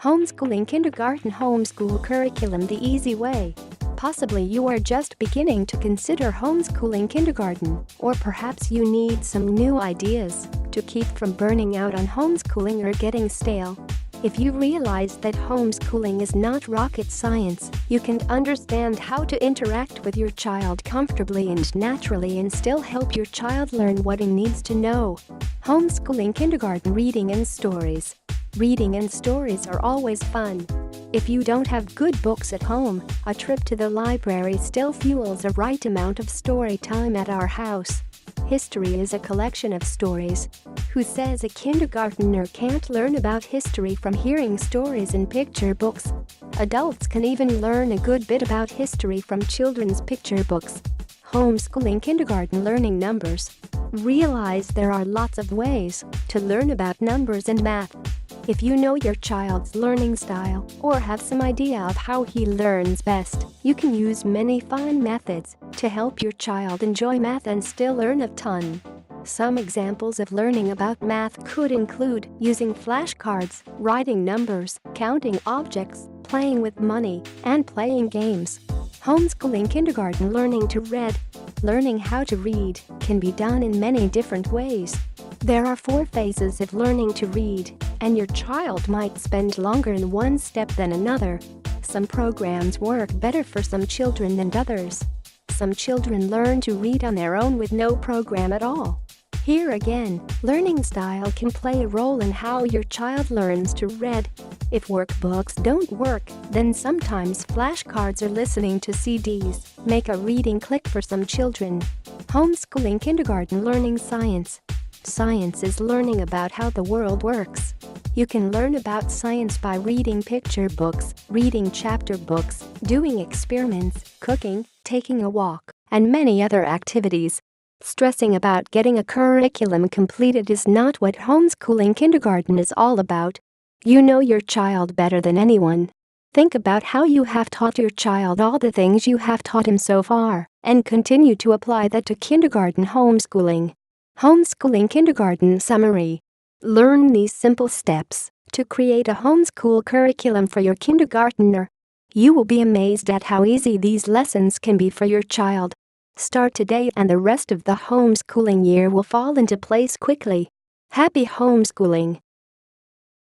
Homeschooling Kindergarten-Homeschool Curriculum the Easy Way. Possibly you are just beginning to consider homeschooling kindergarten, or perhaps you need some new ideas to keep from burning out on homeschooling or getting stale. If you realize that homeschooling is not rocket science, you can understand how to interact with your child comfortably and naturally and still help your child learn what he needs to know. Homeschooling kindergarten reading and stories. Reading and stories are always fun. If you don't have good books at home, a trip to the library still fuels a right amount of story time at our house. History is a collection of stories. Who says a kindergartner can't learn about history from hearing stories in picture books? Adults can even learn a good bit about history from children's picture books. Homeschooling kindergarten learning numbers. Realize there are lots of ways to learn about numbers and math. If you know your child's learning style or have some idea of how he learns best, you can use many fun methods to help your child enjoy math and still learn a ton. Some examples of learning about math could include using flashcards, writing numbers, counting objects, playing with money, and playing games. Homeschooling kindergarten learning to read. Learning how to read can be done in many different ways. There are 4 phases of learning to read, and your child might spend longer in one step than another. Some programs work better for some children than others. Some children learn to read on their own with no program at all. Here again, learning style can play a role in how your child learns to read. If workbooks don't work, then sometimes flashcards or listening to CDs make a reading click for some children. Homeschooling kindergarten learning science. Science is learning about how the world works. You can learn about science by reading picture books, reading chapter books, doing experiments, cooking, taking a walk, and many other activities. Stressing about getting a curriculum completed is not what homeschooling kindergarten is all about. You know your child better than anyone. Think about how you have taught your child all the things you have taught him so far, and continue to apply that to kindergarten homeschooling. Homeschooling kindergarten summary. Learn these simple steps to create a homeschool curriculum for your kindergartner. You will be amazed at how easy these lessons can be for your child. Start today and the rest of the homeschooling year will fall into place quickly. Happy homeschooling!